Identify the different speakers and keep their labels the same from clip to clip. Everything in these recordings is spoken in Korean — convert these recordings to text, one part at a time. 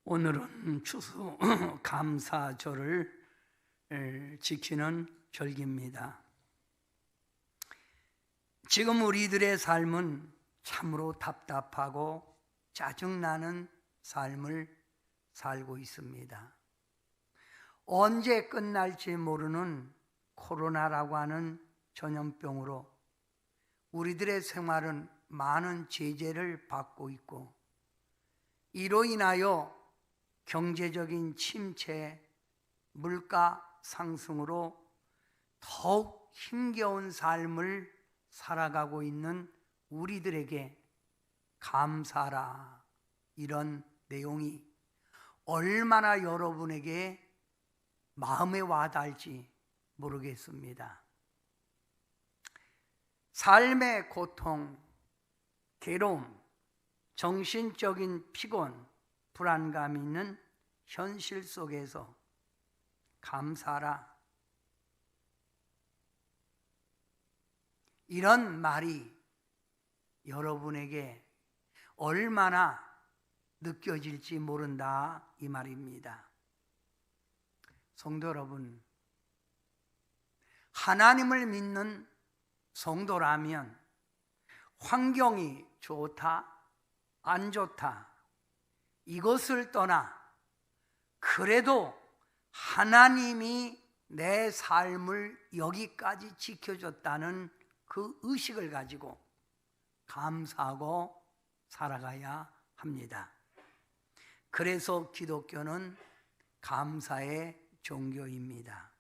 Speaker 1: 오늘은 추수 감사절을 지키는 절기입니다. 지금 우리들의 삶은 참으로 답답하고 짜증나는 삶을 살고 있습니다. 언제 끝날지 모르는 코로나라고 하는 전염병으로 우리들의 생활은 많은 제재를 받고 있고, 이로 인하여 경제적인 침체, 물가 상승으로 더욱 힘겨운 삶을 살아가고 있는 우리들에게 감사라, 이런 내용이 얼마나 여러분에게 마음에 와닿을지 모르겠습니다. 삶의 고통, 괴로움, 정신적인 피곤, 불안감이 있는 현실 속에서 감사라, 이런 말이 여러분에게 얼마나 느껴질지 모른다, 이 말입니다. 성도 여러분, 하나님을 믿는 성도라면 환경이 좋다, 안 좋다, 이것을 떠나 그래도 하나님이 내 삶을 여기까지 지켜줬다는 그 의식을 가지고 감사하고 살아가야 합니다. 그래서 기독교는 감사의 종교입니다.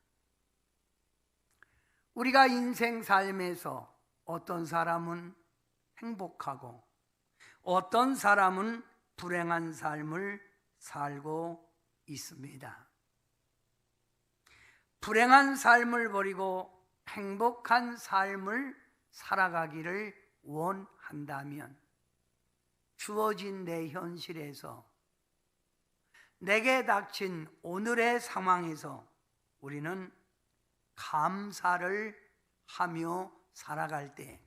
Speaker 1: 우리가 인생 삶에서 어떤 사람은 행복하고 어떤 사람은 불행한 삶을 살고 있습니다. 불행한 삶을 버리고 행복한 삶을 살아가기를 원한다면 주어진 내 현실에서, 내게 닥친 오늘의 상황에서 우리는 감사를 하며 살아갈 때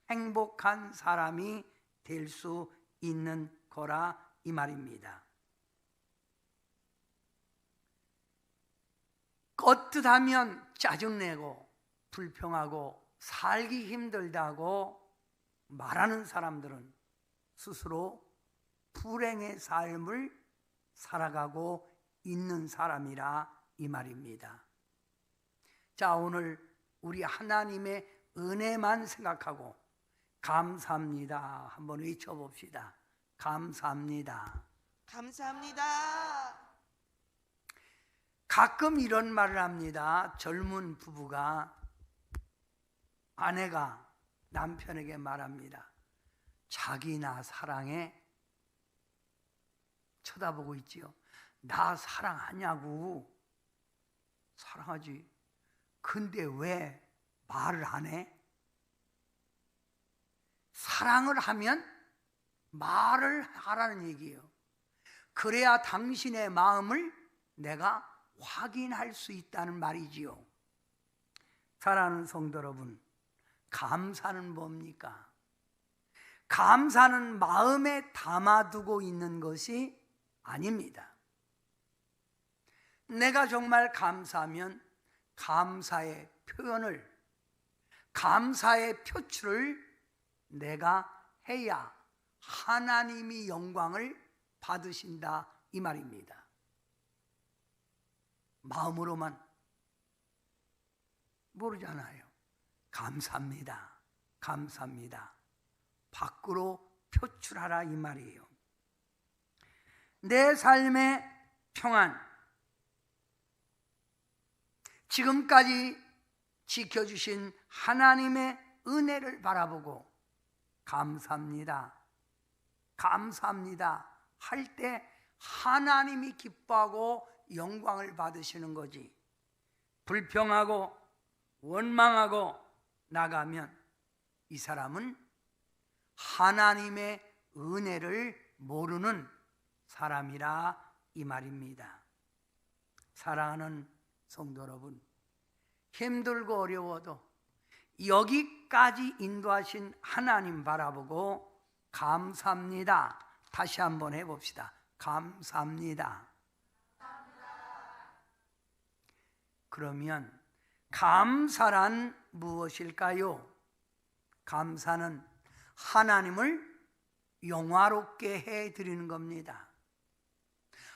Speaker 1: 행복한 사람이 될 수 있는 거라, 이 말입니다. 껐듯하면 짜증내고 불평하고 살기 힘들다고 말하는 사람들은 스스로 불행의 삶을 살아가고 있는 사람이라, 이 말입니다. 자, 오늘 우리 하나님의 은혜만 생각하고 감사합니다 한번 외쳐봅시다. 감사합니다.
Speaker 2: 감사합니다.
Speaker 1: 가끔 이런 말을 합니다. 젊은 부부가, 아내가 남편에게 말합니다. 자기 나 사랑해? 쳐다보고 있지요. 나 사랑하냐고. 사랑하지. 근데 왜 말을 안 해? 사랑을 하면 말을 하라는 얘기예요. 그래야 당신의 마음을 내가 확인할 수 있다는 말이지요. 사랑하는 성도 여러분, 감사는 뭡니까? 감사는 마음에 담아두고 있는 것이 아닙니다. 내가 정말 감사하면 감사의 표현을, 감사의 표출을 내가 해야 하나님이 영광을 받으신다, 이 말입니다. 마음으로만 모르잖아요. 감사합니다, 감사합니다. 밖으로 표출하라, 이 말이에요. 내 삶의 평안, 지금까지 지켜주신 하나님의 은혜를 바라보고 감사합니다, 감사합니다 할 때 하나님이 기뻐하고 영광을 받으시는 거지, 불평하고 원망하고 나가면 이 사람은 하나님의 은혜를 모르는 사람이라, 이 말입니다. 사랑하는 성도 여러분, 힘들고 어려워도 여기까지 인도하신 하나님 바라보고 감사합니다 다시 한번 해봅시다. 감사합니다. 그러면 감사란 무엇일까요? 감사는 하나님을 영화롭게 해드리는 겁니다.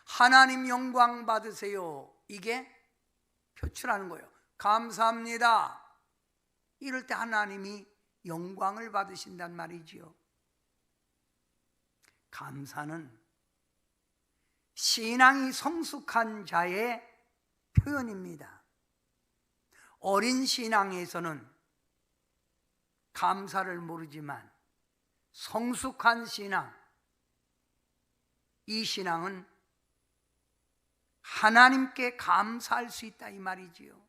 Speaker 1: 하나님 영광 받으세요. 이게 표출하는 거예요. 감사합니다. 이럴 때 하나님이 영광을 받으신단 말이지요. 감사는 신앙이 성숙한 자의 표현입니다. 어린 신앙에서는 감사를 모르지만 성숙한 신앙, 이 신앙은 하나님께 감사할 수 있다 이 말이지요.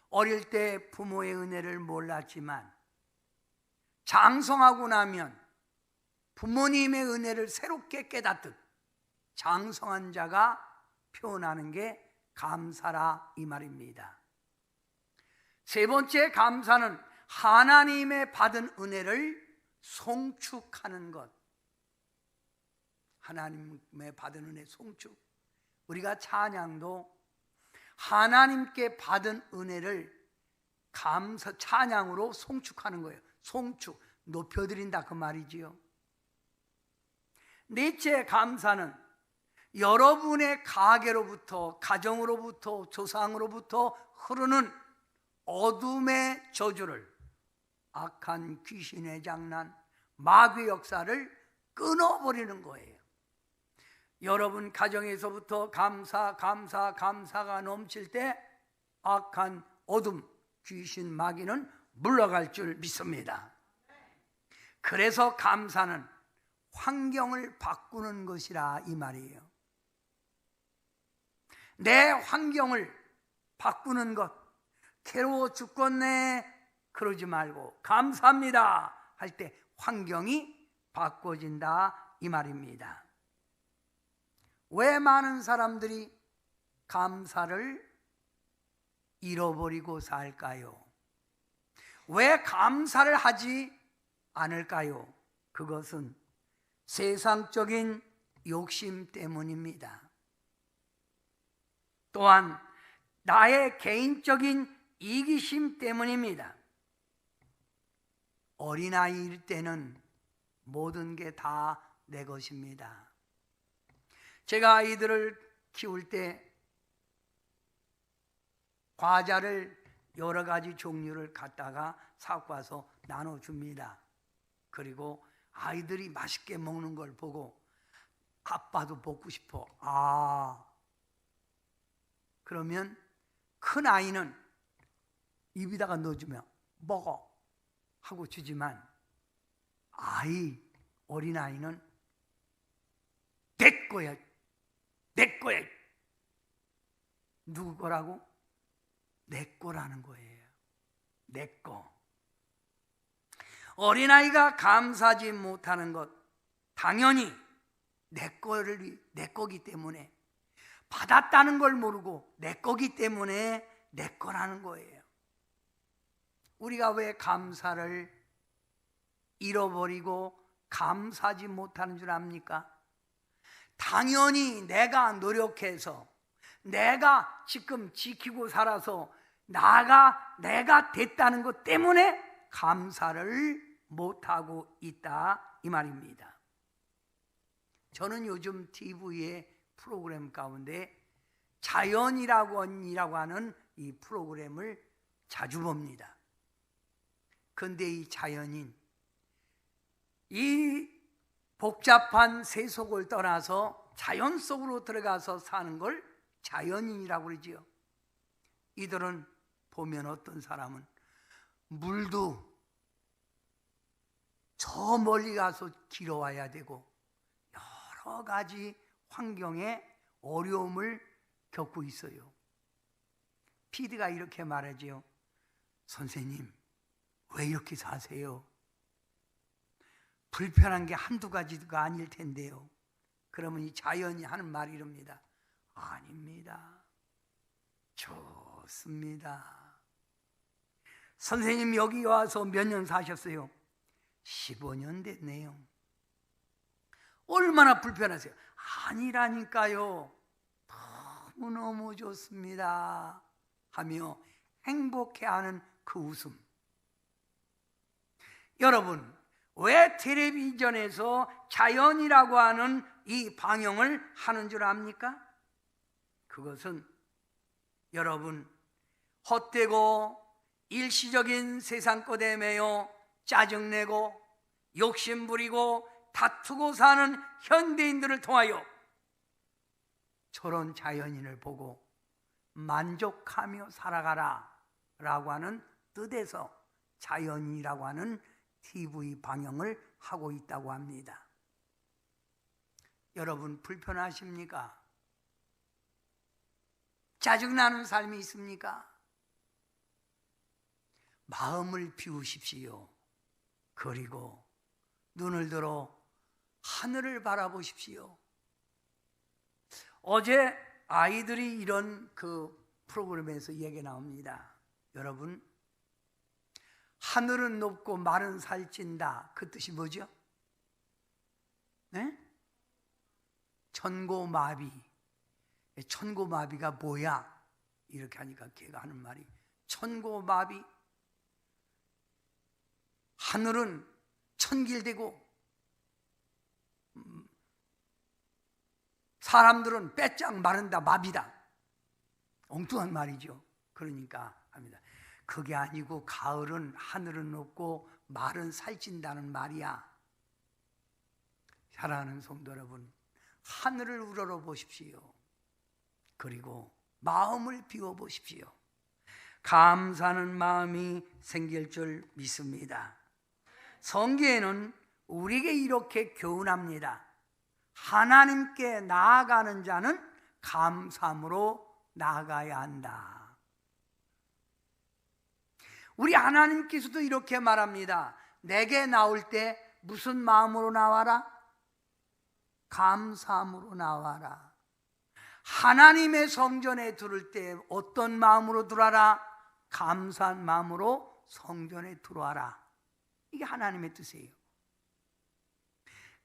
Speaker 1: 어릴 때 부모의 은혜를 몰랐지만 장성하고 나면 부모님의 은혜를 새롭게 깨닫듯 장성한 자가 표현하는 게 감사라 이 말입니다. 세 번째 감사는 하나님의 받은 은혜를 송축하는 것. 하나님의 받은 은혜 송축. 우리가 찬양도 하나님께 받은 은혜를 감사 찬양으로 송축하는 거예요. 송축, 높여드린다 그 말이지요. 넷째 감사는 여러분의 가게로부터, 가정으로부터, 조상으로부터 흐르는 어둠의 저주를, 악한 귀신의 장난, 마귀의 역사를 끊어버리는 거예요. 여러분 가정에서부터 감사가 넘칠 때 악한 어둠, 귀신, 마귀는 물러갈 줄 믿습니다. 그래서 감사는 환경을 바꾸는 것이라 이 말이에요. 내 환경을 바꾸는 것, 괴로워 죽겠네 그러지 말고 감사합니다 할 때 환경이 바꿔진다 이 말입니다. 왜 많은 사람들이 감사를 잃어버리고 살까요? 왜 감사를 하지 않을까요? 그것은 세상적인 욕심 때문입니다. 또한 나의 개인적인 이기심 때문입니다. 어린아이일 때는 모든 게 다 내 것입니다. 제가 아이들을 키울 때 과자를 여러 가지 종류를 갖다가 사고 와서 나눠줍니다. 그리고 아이들이 맛있게 먹는 걸 보고 아빠도 먹고 싶어. 그러면 큰 아이는 입에다가 넣어주면 먹어 하고 주지만 어린아이는 내 거야, 내 거야. 누구 거라고? 내 거라는 거예요. 내 거. 어린아이가 감사하지 못하는 것, 당연히 내 거기 때문에, 받았다는 걸 모르고 내 거기 때문에 내 거라는 거예요. 우리가 왜 감사를 잃어버리고 감사하지 못하는 줄 압니까? 당연히 내가 노력해서, 내가 지금 지키고 살아서 내가 됐다는 것 때문에 감사를 못하고 있다 이 말입니다. 저는 요즘 TV의 프로그램 가운데 자연이라고 하는 이 프로그램을 자주 봅니다. 그런데 이 자연인, 이 복잡한 세속을 떠나서 자연 속으로 들어가서 사는 걸 자연인이라고 그러지요. 이들은 보면 어떤 사람은 물도 저 멀리 가서 길어와야 되고 여러 가지 환경에 어려움을 겪고 있어요. PD가 이렇게 말하지요. 선생님, 왜 이렇게 사세요? 불편한 게 한두 가지가 아닐 텐데요. 그러면 이 자연이 하는 말이 이럽니다. 아닙니다. 좋습니다. 선생님 여기 와서 몇 년 사셨어요? 15년 됐네요. 얼마나 불편하세요? 아니라니까요. 너무너무 좋습니다 하며 행복해하는 그 웃음. 여러분, 왜 텔레비전에서 자연이라고 하는 이 방영을 하는 줄 압니까? 그것은 여러분, 헛되고 일시적인 세상것에 매여 짜증내고 욕심부리고 다투고 사는 현대인들을 통하여 저런 자연인을 보고 만족하며 살아가라 라고 하는 뜻에서 자연이라고 하는 TV 방영을 하고 있다고 합니다. 여러분, 불편하십니까? 짜증나는 삶이 있습니까? 마음을 비우십시오. 그리고 눈을 들어 하늘을 바라보십시오. 어제 아이들이 이런 그 프로그램에서 얘기 나옵니다. 여러분, 하늘은 높고 말은 살찐다. 그 뜻이 뭐죠? 네? 천고마비. 천고마비가 뭐야? 이렇게 하니까 걔가 하는 말이 천고마비. 하늘은 천길되고 사람들은 빼짝 마른다, 마비다. 엉뚱한 말이죠. 그러니까 합니다. 그게 아니고 가을은 하늘은 높고 말은 살찐다는 말이야. 사랑하는 성도 여러분, 하늘을 우러러 보십시오. 그리고 마음을 비워 보십시오. 감사하는 마음이 생길 줄 믿습니다. 성경에는 우리에게 이렇게 교훈합니다. 하나님께 나아가는 자는 감사함으로 나아가야 한다. 우리 하나님께서도 이렇게 말합니다. 내게 나올 때 무슨 마음으로 나와라? 감사함으로 나와라. 하나님의 성전에 들을 때 어떤 마음으로 들어와라? 감사한 마음으로 성전에 들어와라. 이게 하나님의 뜻이에요.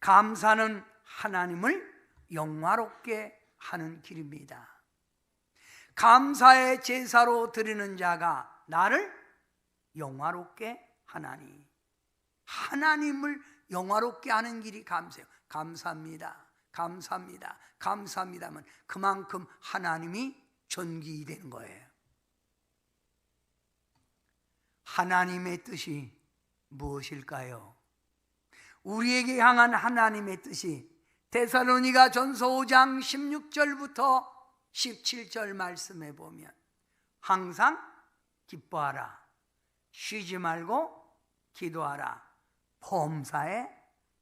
Speaker 1: 감사는 하나님을 영화롭게 하는 길입니다. 감사의 제사로 드리는 자가 나를 영화롭게 하나니, 하나님을 영화롭게 하는 길이 감사예요. 감사합니다, 감사합니다, 감사합니다면 그만큼 하나님이 존귀되는 거예요. 하나님의 뜻이 무엇일까요? 우리에게 향한 하나님의 뜻이 데살로니가 전서 5장 16절부터 17절 말씀에 보면 항상 기뻐하라, 쉬지 말고 기도하라, 범사에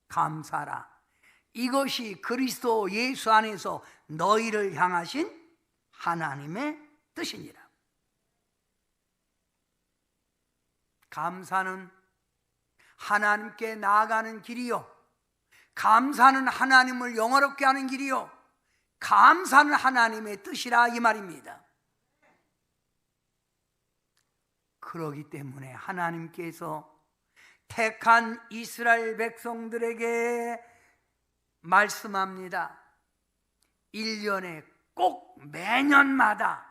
Speaker 1: 감사하라. 이것이 그리스도 예수 안에서 너희를 향하신 하나님의 뜻이니라. 감사는 하나님께 나아가는 길이요, 감사는 하나님을 영화롭게 하는 길이요, 감사는 하나님의 뜻이라 이 말입니다. 그러기 때문에 하나님께서 택한 이스라엘 백성들에게 말씀합니다. 1년에 꼭 매년마다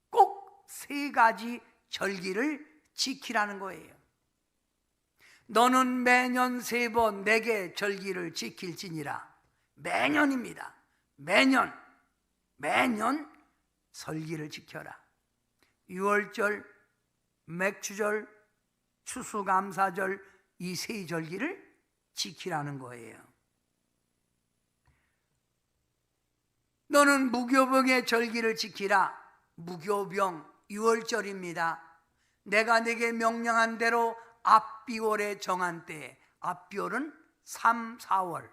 Speaker 1: 꼭 3가지 절기를 지키라는 거예요. 너는 매년 3번 내게 절기를 지킬지니라. 매년입니다. 매년 절기를 지켜라. 6월절, 맥주절, 추수감사절, 이 3절기를 지키라는 거예요. 너는 무교병의 절기를 지키라. 무교병 6월절입니다. 내가 네게 명령한 대로 앞비월에 정한 때에, 앞비월은 3, 4월,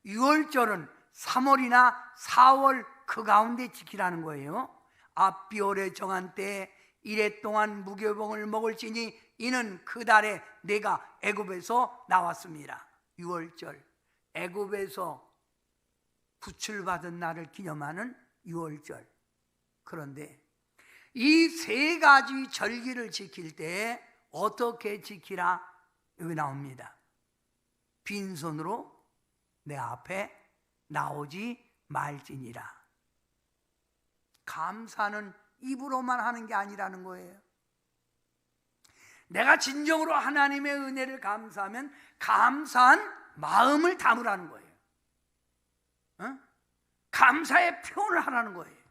Speaker 1: 6월절은 3월이나 4월 그 가운데 지키라는 거예요. 앞비월에 정한 때에 이래 동안 무교병을 먹을지니 이는 그 달에 내가 애굽에서 나왔습니다. 6월절, 애굽에서 구출받은 날을 기념하는 6월절. 그런데 이 3가지 절기를 지킬 때 어떻게 지키라? 여기 나옵니다. 빈손으로 내 앞에 나오지 말지니라. 감사는 입으로만 하는 게 아니라는 거예요. 내가 진정으로 하나님의 은혜를 감사하면 감사한 마음을 담으라는 거예요. 감사의 표현을 하라는 거예요.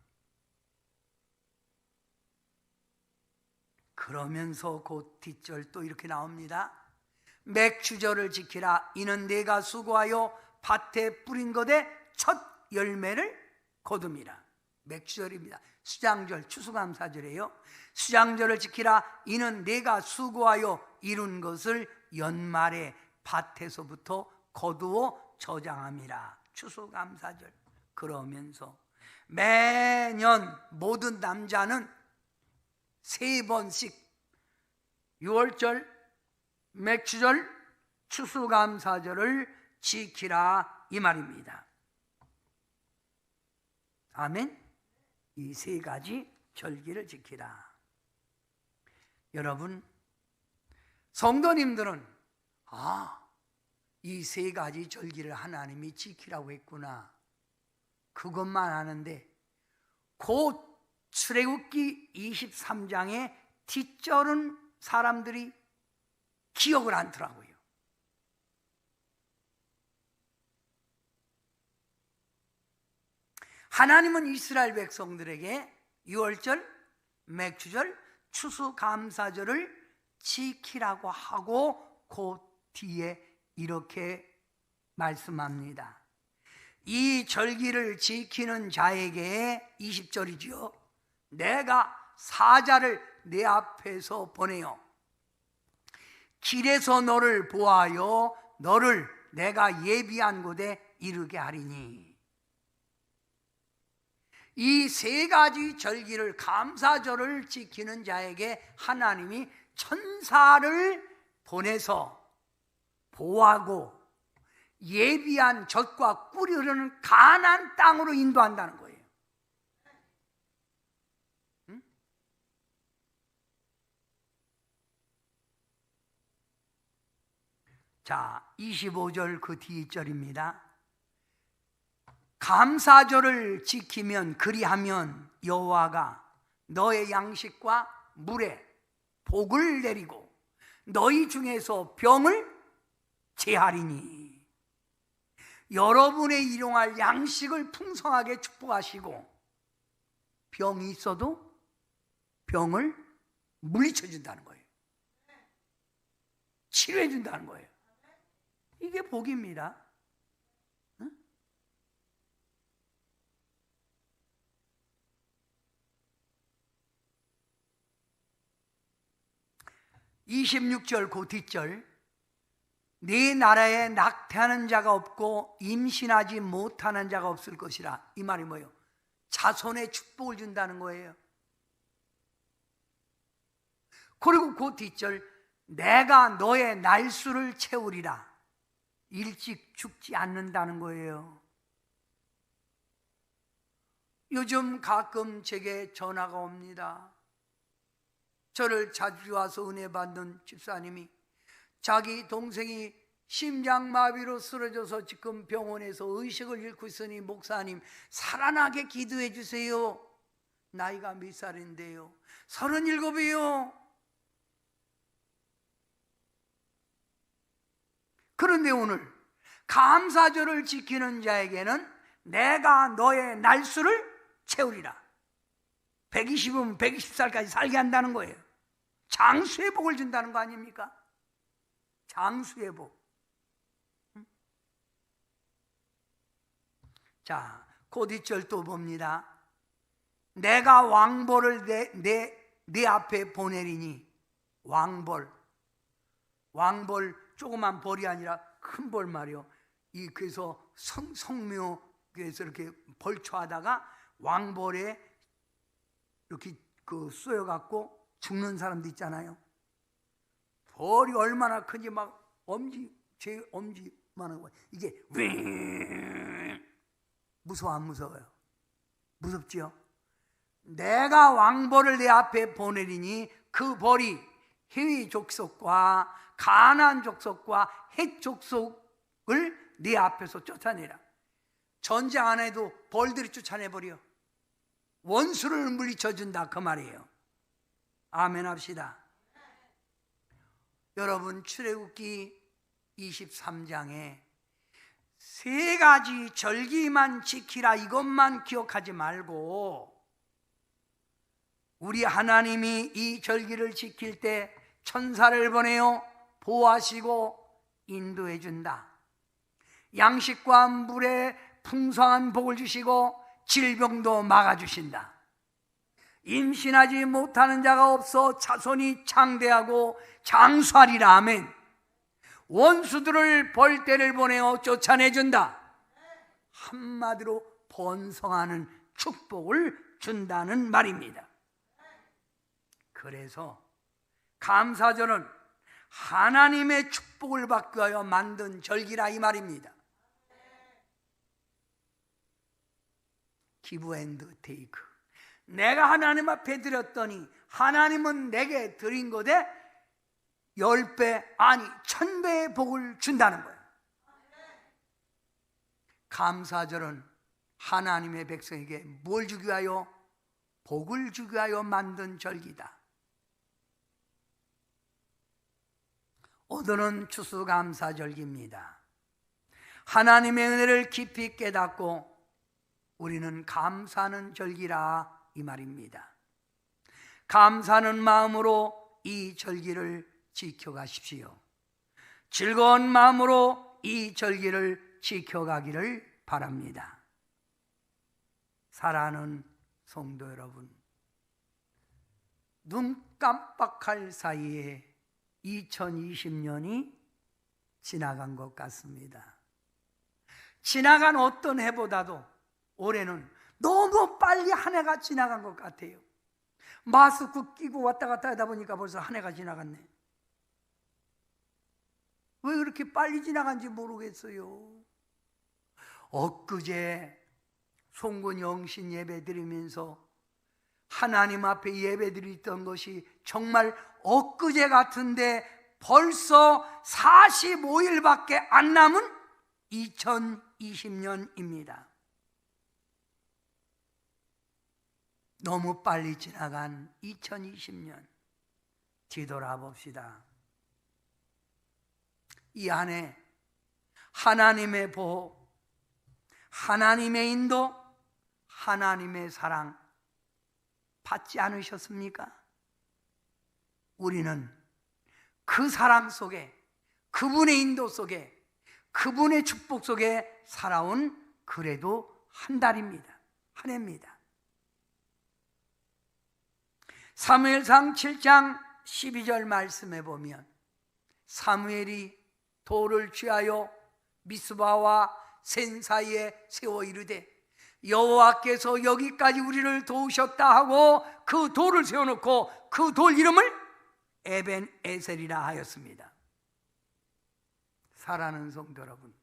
Speaker 1: 그러면서 곧 뒷절 또 이렇게 나옵니다. 맥추절을 지키라. 이는 내가 수고하여 밭에 뿌린 것의 첫 열매를 거둠이라. 맥추절입니다. 수장절, 추수감사절이에요. 수장절을 지키라. 이는 내가 수고하여 이룬 것을 연말에 밭에서부터 거두어 저장함이라. 추수감사절. 그러면서 매년 모든 남자는 3번씩 6월절, 맥추절, 추수감사절을 지키라 이 말입니다. 아멘. 이 3가지 절기를 지키라. 여러분, 성도님들은 이 3가지 절기를 하나님이 지키라고 했구나, 그것만 아는데 곧 출애굽기 23장의 뒷절은 사람들이 기억을 않더라고요. 하나님은 이스라엘 백성들에게 6월절, 맥추절, 추수감사절을 지키라고 하고 그 뒤에 이렇게 말씀합니다. 이 절기를 지키는 자에게 20절이지요. 내가 사자를 내 앞에서 보내어 길에서 너를 보아하여 너를 내가 예비한 곳에 이르게 하리니. 이 3가지 절기를, 감사절을 지키는 자에게 하나님이 천사를 보내서 보호하고 예비한 젖과 꿀이 흐르는 가나안 땅으로 인도한다는 거예요. 응? 자, 25절 그 뒷절입니다. 감사절을 지키면, 그리하면 여호와가 너의 양식과 물에 복을 내리고 너희 중에서 병을 제하리니. 여러분의 일용할 양식을 풍성하게 축복하시고 병이 있어도 병을 물리쳐 준다는 거예요. 치료해 준다는 거예요. 이게 복입니다. 26절 그 뒷절, 네 나라에 낙태하는 자가 없고 임신하지 못하는 자가 없을 것이라. 이 말이 뭐예요? 자손의 축복을 준다는 거예요. 그리고 그 뒷절, 내가 너의 날수를 채우리라. 일찍 죽지 않는다는 거예요. 요즘 가끔 제게 전화가 옵니다. 저를 자주 와서 은혜 받는 집사님이 자기 동생이 심장마비로 쓰러져서 지금 병원에서 의식을 잃고 있으니 목사님 살아나게 기도해 주세요. 나이가 몇 살인데요? 37이요. 그런데 오늘 감사절을 지키는 자에게는 내가 너의 날수를 채우리라. 120이면 120살까지 살게 한다는 거예요. 장수의 복을 준다는 거 아닙니까? 장수의 복. 자, 그 뒷절 또 봅니다. 내가 왕벌을 내 앞에 보내리니. 왕벌 조그만 벌이 아니라 큰 벌 말이요. 그래서 성묘에서 이렇게 벌초하다가 왕벌에 이렇게 쏘여갖고 죽는 사람도 있잖아요. 벌이 얼마나 큰지 막 제 엄지만한 거예요. 이게 무서워 안 무서워요? 무섭지요? 내가 왕벌을 내 앞에 보내리니 그 벌이 히위 족속과 가나안 족속과 헷 족속을 네 앞에서 쫓아내라. 전쟁 안 해도 벌들이 쫓아내버려. 원수를 물리쳐준다 그 말이에요. 아멘 합시다. 여러분, 출애굽기 23장에 세 가지 절기만 지키라 이것만 기억하지 말고 우리 하나님이 이 절기를 지킬 때 천사를 보내어 보호하시고 인도해 준다. 양식과 물에 풍성한 복을 주시고 질병도 막아주신다. 임신하지 못하는 자가 없어 자손이 창대하고 장수하리라. 아멘. 원수들을 벌떼를 보내어 쫓아내준다. 한마디로 번성하는 축복을 준다는 말입니다. 그래서 감사절은 하나님의 축복을 받기 위하여 만든 절기라 이 말입니다. 기브 앤드 테이크. 내가 하나님 앞에 드렸더니 하나님은 내게 드린 것에 10배 아니 1000배의 복을 준다는 거예요. 감사절은 하나님의 백성에게 뭘 주기 위하여? 복을 주기 위하여 만든 절기다. 오늘은 추수감사절기입니다. 하나님의 은혜를 깊이 깨닫고 우리는 감사하는 절기라 이 말입니다. 감사하는 마음으로 이 절기를 지켜가십시오. 즐거운 마음으로 이 절기를 지켜가기를 바랍니다. 사랑하는 성도 여러분, 눈 깜빡할 사이에 2020년이 지나간 것 같습니다. 지나간 어떤 해보다도 올해는 너무 빨리 한 해가 지나간 것 같아요. 마스크 끼고 왔다 갔다 하다 보니까 벌써 한 해가 지나갔네. 왜 그렇게 빨리 지나간지 모르겠어요. 엊그제 송군 영신 예배 드리면서 하나님 앞에 예배 드렸던 것이 정말 엊그제 같은데 벌써 45일밖에 안 남은 2020년입니다. 너무 빨리 지나간 2020년 뒤돌아봅시다. 이 안에 하나님의 보호, 하나님의 인도, 하나님의 사랑 받지 않으셨습니까? 우리는 그 사랑 속에, 그분의 인도 속에, 그분의 축복 속에 살아온 그래도 한 달입니다. 한 해입니다. 사무엘상 7장 12절 말씀에 보면 사무엘이 돌을 취하여 미스바와 센 사이에 세워 이르되 여호와께서 여기까지 우리를 도우셨다 하고 그 돌을 세워놓고 그 돌 이름을 에벤에셀이라 하였습니다. 사랑하는 성도 여러분,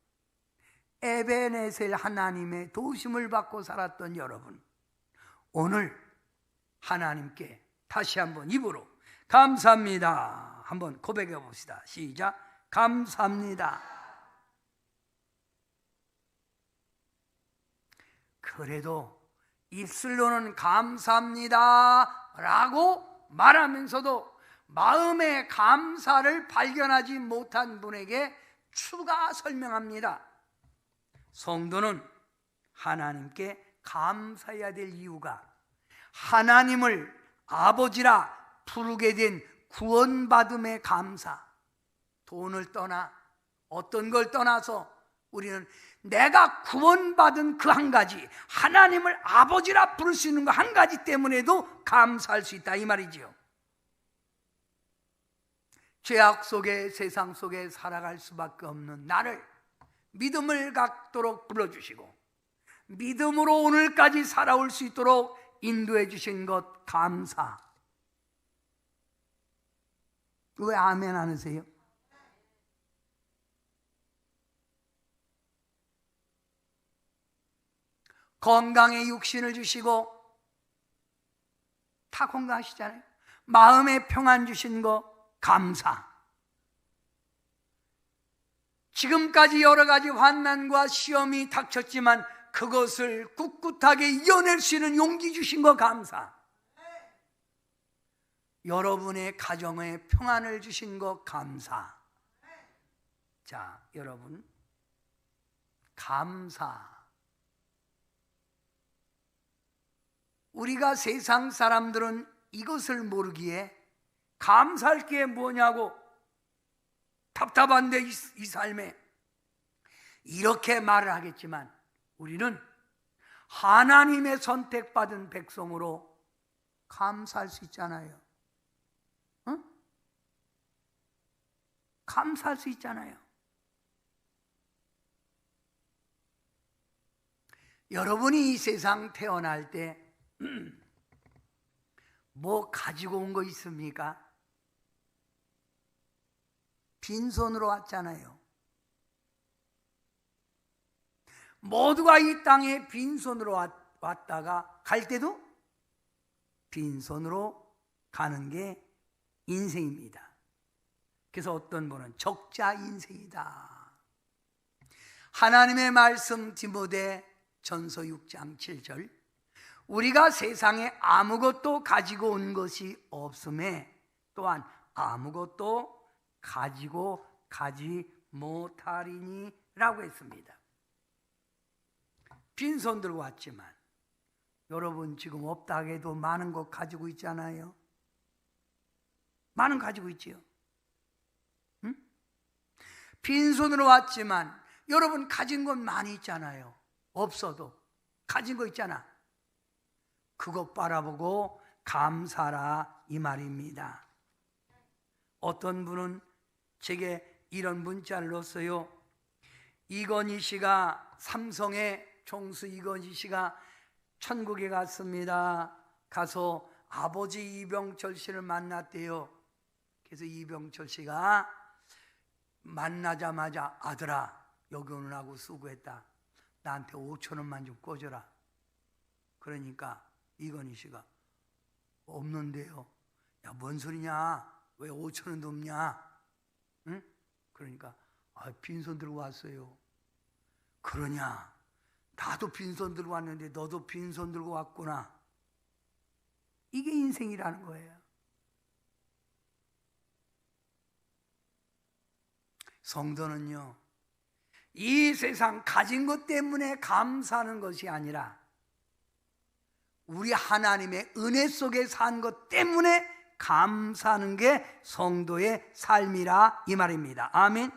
Speaker 1: 에벤에셀 하나님의 도우심을 받고 살았던 여러분, 오늘 하나님께 다시 한번 입으로 감사합니다 한번 고백해 봅시다. 시작. 감사합니다. 그래도 입술로는 감사합니다 라고 말하면서도 마음의 감사를 발견하지 못한 분에게 추가 설명합니다. 성도는 하나님께 감사해야 될 이유가 하나님을 아버지라 부르게 된 구원받음의 감사, 돈을 떠나 어떤 걸 떠나서 우리는 내가 구원받은 그 한 가지, 하나님을 아버지라 부를 수 있는 그 한 가지 때문에도 감사할 수 있다 이 말이지요. 죄악 속에 세상 속에 살아갈 수밖에 없는 나를 믿음을 갖도록 불러주시고 믿음으로 오늘까지 살아올 수 있도록 인도해 주신 것 감사. 왜 아멘 안 하세요? 건강의 육신을 주시고 다 건강하시잖아요. 마음의 평안 주신 거 감사. 지금까지 여러 가지 환난과 시험이 닥쳤지만 그것을 꿋꿋하게 이겨낼 수 있는 용기 주신 거 감사. 여러분의 가정에 평안을 주신 거 감사. 자, 여러분, 감사. 우리가 세상 사람들은 이것을 모르기에 감사할 게 뭐냐고 답답한데 이 삶에 이렇게 말을 하겠지만, 우리는 하나님의 선택받은 백성으로 감사할 수 있잖아요. 응? 감사할 수 있잖아요. 여러분이 이 세상 태어날 때 뭐 가지고 온 거 있습니까? 빈손으로 왔잖아요. 모두가 이 땅에 빈손으로 왔다가 갈 때도 빈손으로 가는 게 인생입니다. 그래서 어떤 분은 적자 인생이다. 하나님의 말씀 디모데 전서 6장 7절, 우리가 세상에 아무것도 가지고 온 것이 없음에 또한 아무것도 가지고 가지 못하리니 라고 했습니다. 빈손 들고 왔지만 여러분 지금 없다 해도 많은 것 가지고 있잖아요. 많은 가지고 있지요. 응? 빈손으로 왔지만 여러분 가진 건 많이 있잖아요. 없어도 가진 거 있잖아. 그것 바라보고 감사라 이 말입니다. 어떤 분은 제게 이런 문자를 넣었어요. 이건희 씨가, 삼성의 총수 이건희 씨가 천국에 갔습니다. 가서 아버지 이병철 씨를 만났대요. 그래서 이병철 씨가 만나자마자 아들아 여기 오느라고 수고했다. 나한테 5천 원만 좀 꿔줘라. 그러니까 이건희 씨가 없는데요. 야, 뭔 소리냐? 왜 5천 원도 없냐? 응? 그러니까 빈손 들고 왔어요. 그러냐? 나도 빈손 들고 왔는데 너도 빈손 들고 왔구나. 이게 인생이라는 거예요. 성도는요, 이 세상 가진 것 때문에 감사하는 것이 아니라 우리 하나님의 은혜 속에 산 것 때문에 감사하는 게 성도의 삶이라 이 말입니다. 아멘.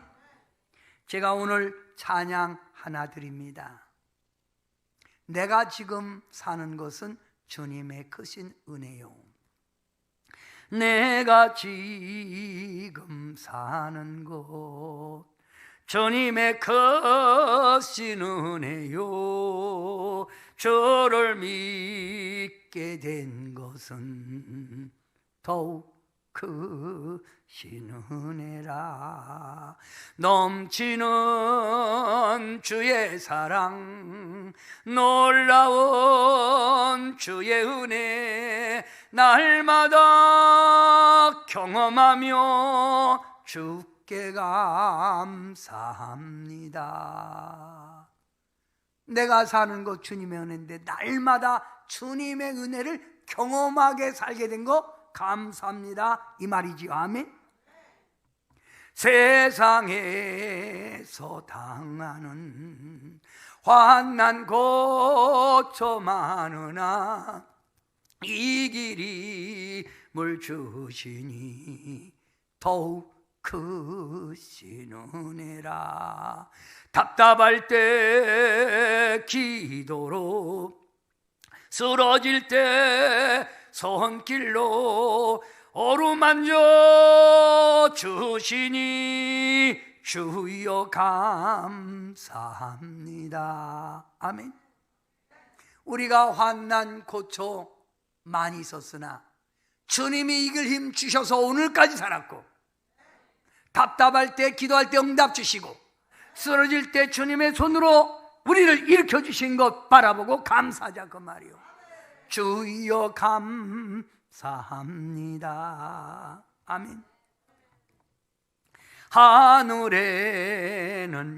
Speaker 1: 제가 오늘 찬양 하나 드립니다. 내가 지금 사는 것은 주님의 크신 은혜요. 내가 지금 사는 곳 주님의 크신 은혜요. 주를 믿게 된 것은 더욱 크신 은혜라. 넘치는 주의 사랑, 놀라운 주의 은혜, 날마다 경험하며 주께 감사합니다. 내가 사는 것 주님의 은혜인데 날마다 주님의 은혜를 경험하게 살게 된 거 감사합니다 이 말이지요. 아멘. 세상에서 당하는 환난 고초 많으나 이 길이 물 주시니 더욱 크신 은혜라. 답답할 때 기도로, 쓰러질 때 손길로 어루만져 주시니 주여 감사합니다. 아멘. 우리가 환난 고초 많이 있었으나 주님이 이길 힘 주셔서 오늘까지 살았고, 답답할 때 기도할 때 응답 주시고, 쓰러질 때 주님의 손으로 우리를 일으켜 주신 것 바라보고 감사하자 그 말이요. 주여 감사합니다. 아멘. 하늘에는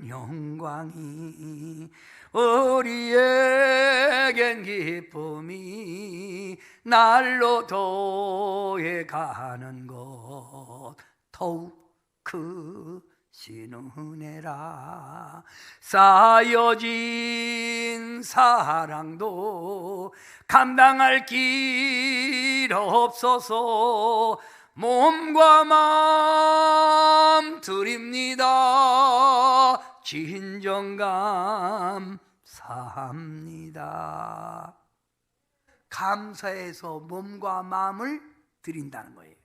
Speaker 1: 영광이 우리에겐 기쁨이 날로 더해가는 것 더욱 크신 은혜라. 쌓여진 사랑도 감당할 길 없어서 몸과 마음 드립니다. 진정 감사합니다. 감사해서 몸과 마음을 드린다는 거예요.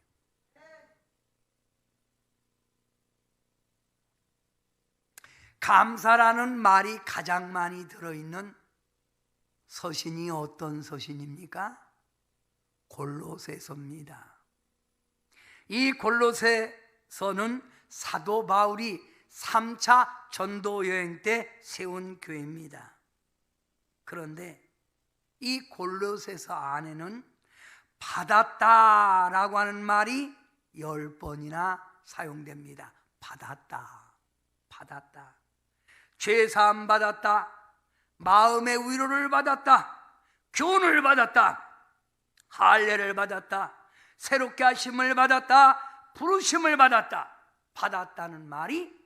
Speaker 1: 감사라는 말이 가장 많이 들어있는 서신이 어떤 서신입니까? 골로새서입니다. 이 골로새서는 사도 바울이 3차 전도 여행 때 세운 교회입니다. 그런데 이 골로새서 안에는 받았다라고 하는 말이 10번이나 사용됩니다. 받았다. 죄사함 받았다, 마음의 위로를 받았다, 교훈을 받았다, 할례를 받았다, 새롭게 하심을 받았다, 부르심을 받았다. 받았다는 말이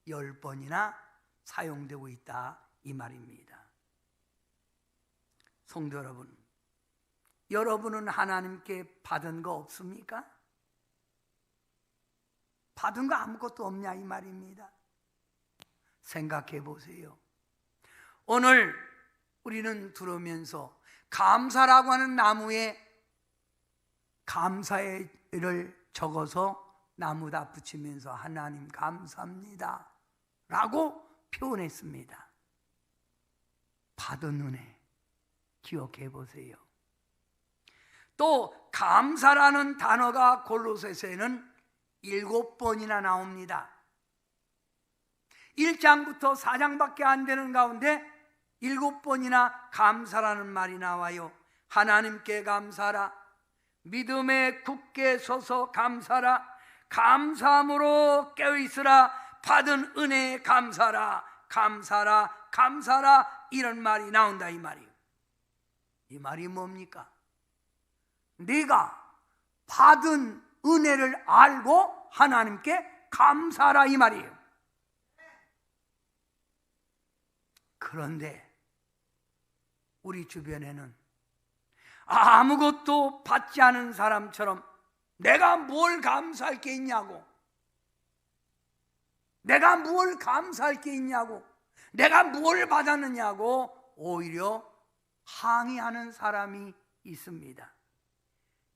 Speaker 1: 10번이나 사용되고 있다 이 말입니다. 성도 여러분, 여러분은 하나님께 받은 거 없습니까? 받은 거 아무것도 없냐 이 말입니다. 생각해 보세요. 오늘 우리는 들으면서 감사라고 하는 나무에 감사를 적어서 나무다 붙이면서 하나님 감사합니다 라고 표현했습니다. 받은 은혜 기억해 보세요. 또 감사라는 단어가 골로새서에는 7번이나 나옵니다. 1장부터 4장밖에 안 되는 가운데 7번이나 감사라는 말이 나와요. 하나님께 감사라, 믿음에 굳게 서서 감사라, 감사함으로 깨어있으라, 받은 은혜에 감사라, 감사라, 감사라, 이런 말이 나온다 이 말이에요. 이 말이 뭡니까? 네가 받은 은혜를 알고 하나님께 감사라 이 말이에요. 그런데 우리 주변에는 아무것도 받지 않은 사람처럼 내가 뭘 감사할 게 있냐고, 내가 뭘 감사할 게 있냐고, 내가 뭘 받았느냐고 오히려 항의하는 사람이 있습니다.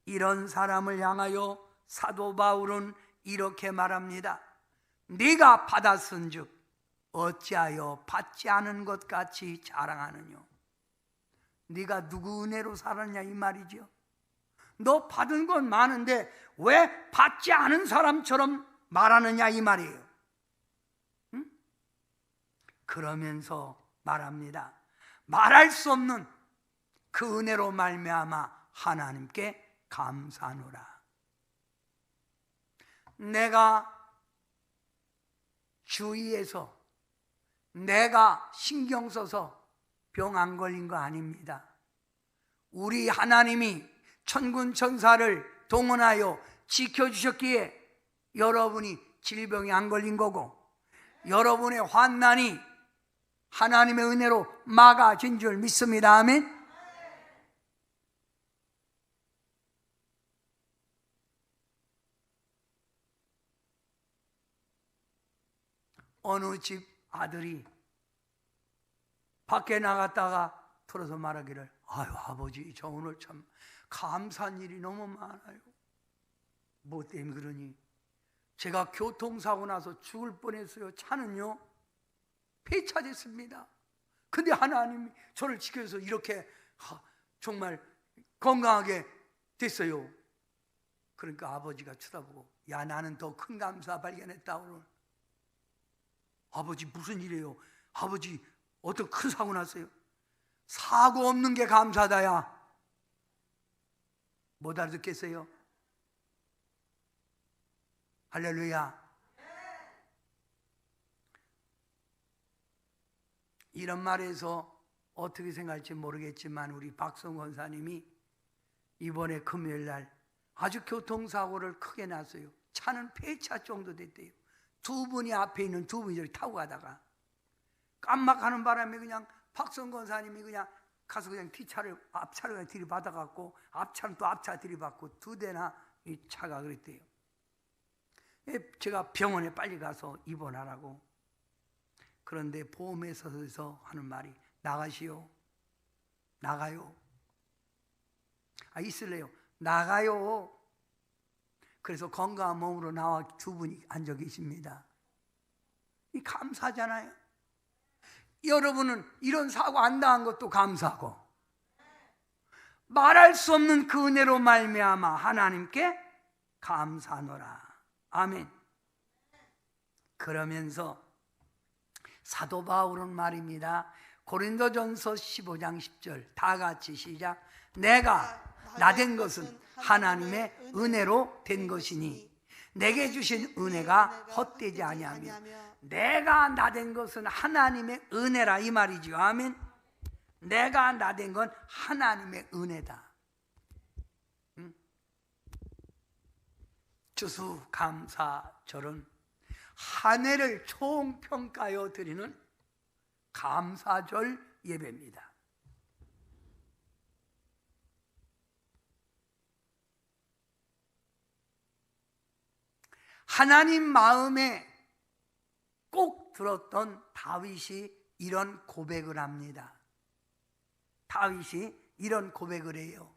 Speaker 1: 이런 사람을 향하여 사도 바울은 이렇게 말합니다. 네가 받았은즉 어찌하여 받지 않은 것 같이 자랑하느뇨. 네가 누구 은혜로 살았냐 이 말이죠. 너 받은 건 많은데 왜 받지 않은 사람처럼 말하느냐 이 말이에요. 응? 그러면서 말합니다. 말할 수 없는 그 은혜로 말미암아 하나님께 감사하노라. 내가 주위에서 내가 신경 써서 병 안 걸린 거 아닙니다. 우리 하나님이 천군 천사를 동원하여 지켜주셨기에 여러분이 질병이 안 걸린 거고, 여러분의 환난이 하나님의 은혜로 막아진 줄 믿습니다. 아멘. 어느 집 아들이 밖에 나갔다가 틀어서 말하기를, 아유 아버지 저 오늘 참 감사한 일이 너무 많아요. 뭐 때문에 그러니? 제가 교통사고 나서 죽을 뻔했어요. 차는요 폐차됐습니다. 근데 하나님이 저를 지켜서 이렇게 정말 건강하게 됐어요. 그러니까 아버지가 쳐다보고, 야 나는 더 큰 감사 발견했다. 오늘 아버지 무슨 일이에요? 아버지 어떤 큰 사고 났어요? 사고 없는 게 감사다야. 못 알아듣겠어요? 할렐루야. 이런 말에서 어떻게 생각할지 모르겠지만 우리 박성 권사님이 이번에 금요일 날 아주 교통사고를 크게 났어요. 차는 폐차 정도 됐대요. 두 분이 앞에 있는 두 분이 저기 타고 가다가 깜막하는 바람에 그냥 박성 권사님이 그냥 가서 그냥 뒷차를 앞차를 그냥 들이받아갖고 앞차는 또 앞차 들이받고 두 대나 이 차가 그랬대요. 제가 병원에 빨리 가서 입원하라고. 그런데 보험회사에서 하는 말이 나가시오. 나가요. 있을래요. 나가요. 그래서 건강한 몸으로 나와 두 분이 앉아 계십니다. 이 감사잖아요. 여러분은 이런 사고 안 당한 것도 감사하고 말할 수 없는 그 은혜로 말미암아 하나님께 감사하노라. 아멘. 그러면서 사도 바울은 말입니다. 고린도전서 15장 10절 다 같이 시작. 내가 나된 것은 하나님의 은혜로 된 것이니 내게 주신 은혜가 헛되지 아니하며. 내가 나된 것은 하나님의 은혜라 이 말이죠. 아멘. 내가 나된 건 하나님의 은혜다. 추수감사절은 한 해를 총평가하여 드리는 감사절 예배입니다. 하나님 마음에 꼭 들었던 다윗이 이런 고백을 합니다. 다윗이 이런 고백을 해요.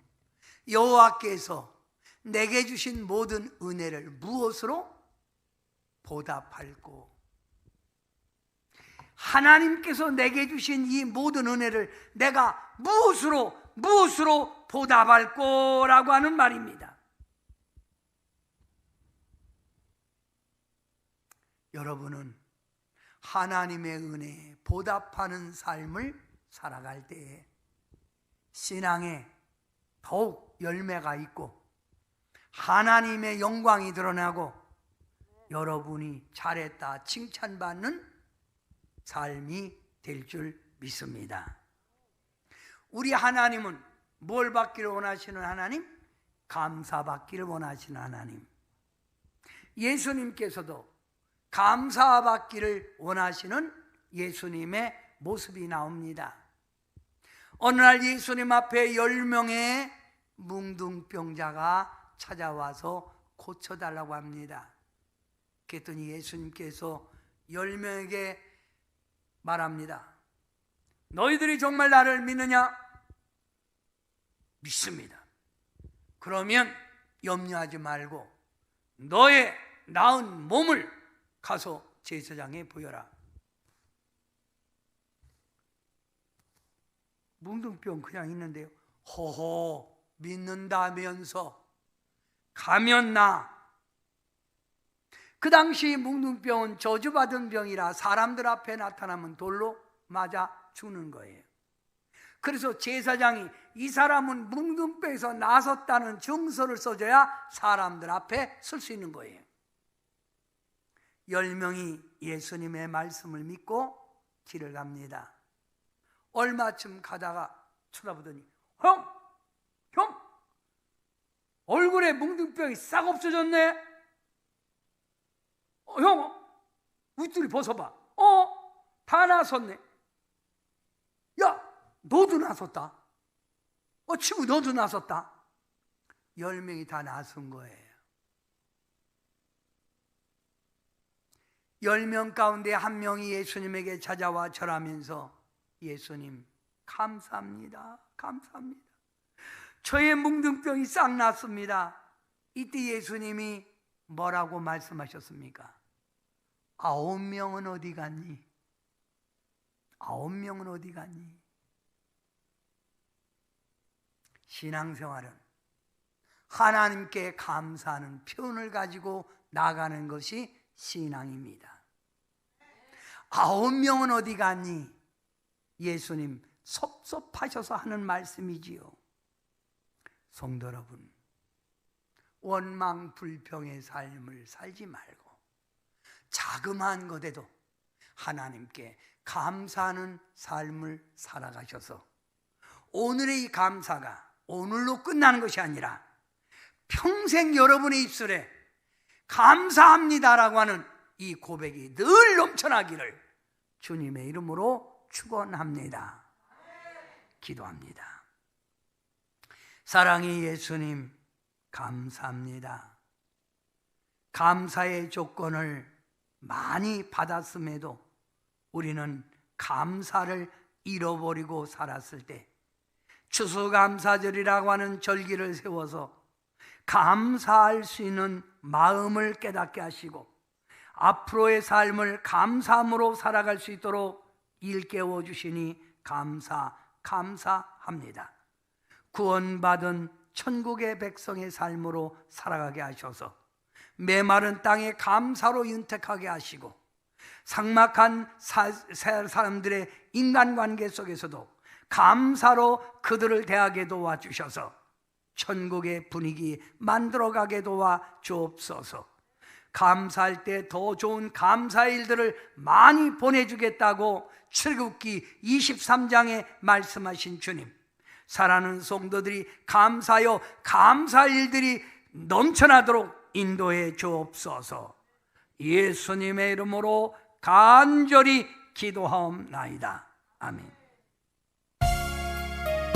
Speaker 1: 여호와께서 내게 주신 모든 은혜를 무엇으로 보답할꼬? 하나님께서 내게 주신 이 모든 은혜를 내가 무엇으로 보답할꼬라고 하는 말입니다. 여러분은 하나님의 은혜에 보답하는 삶을 살아갈 때에 신앙에 더욱 열매가 있고 하나님의 영광이 드러나고 여러분이 잘했다 칭찬받는 삶이 될 줄 믿습니다. 우리 하나님은 뭘 받기를 원하시는 하나님? 감사받기를 원하시는 하나님. 예수님께서도 감사받기를 원하시는 예수님의 모습이 나옵니다. 어느 날 예수님 앞에 10명의 뭉둥병자가 찾아와서 고쳐달라고 합니다. 그랬더니 예수님께서 10명에게 말합니다. 너희들이 정말 나를 믿느냐? 믿습니다. 그러면 염려하지 말고 너의 나은 몸을 가서 제사장에 보여라. 뭉둥병 그냥 있는데요. 허허 믿는다면서 가면 나. 그 당시 뭉둥병은 저주받은 병이라 사람들 앞에 나타나면 돌로 맞아 죽는 거예요. 그래서 제사장이 이 사람은 뭉둥병에서 나섰다는 증서를 써줘야 사람들 앞에 설 수 있는 거예요. 10명이 예수님의 말씀을 믿고 길을 갑니다. 얼마쯤 가다가 쳐다보더니 형! 얼굴에 뭉둥병이 싹 없어졌네? 형! 윗줄이 벗어봐. 다 나섰네. 야! 너도 나섰다. 친구 너도 나섰다. 10명이 다 나선 거예요. 10명 가운데 한 명이 예수님에게 찾아와 절하면서 예수님 감사합니다. 감사합니다. 저의 뭉둥병이 싹 났습니다. 이때 예수님이 뭐라고 말씀하셨습니까? 9명은 어디 갔니? 9명은 어디 갔니? 신앙생활은 하나님께 감사하는 표현을 가지고 나가는 것이 신앙입니다. 9명은 어디 갔니? 예수님 섭섭하셔서 하는 말씀이지요. 성도 여러분, 원망 불평의 삶을 살지 말고 자그마한 것에도 하나님께 감사하는 삶을 살아가셔서 오늘의 이 감사가 오늘로 끝나는 것이 아니라 평생 여러분의 입술에 감사합니다라고 하는 이 고백이 늘 넘쳐나기를 주님의 이름으로 축원합니다. 기도합니다. 사랑의 예수님, 감사합니다. 감사의 조건을 많이 받았음에도 우리는 감사를 잃어버리고 살았을 때 추수감사절이라고 하는 절기를 세워서 감사할 수 있는 마음을 깨닫게 하시고 앞으로의 삶을 감사함으로 살아갈 수 있도록 일깨워 주시니 감사합니다. 구원받은 천국의 백성의 삶으로 살아가게 하셔서 메마른 땅에 감사로 윤택하게 하시고 삭막한 사람들의 인간관계 속에서도 감사로 그들을 대하게 도와주셔서 천국의 분위기 만들어가게 도와주옵소서. 감사할 때 더 좋은 감사의 일들을 많이 보내주겠다고 출애굽기 23장에 말씀하신 주님, 사랑하는 성도들이 감사하여 감사의 일들이 넘쳐나도록 인도해 주옵소서. 예수님의 이름으로 간절히 기도하옵나이다. 아멘.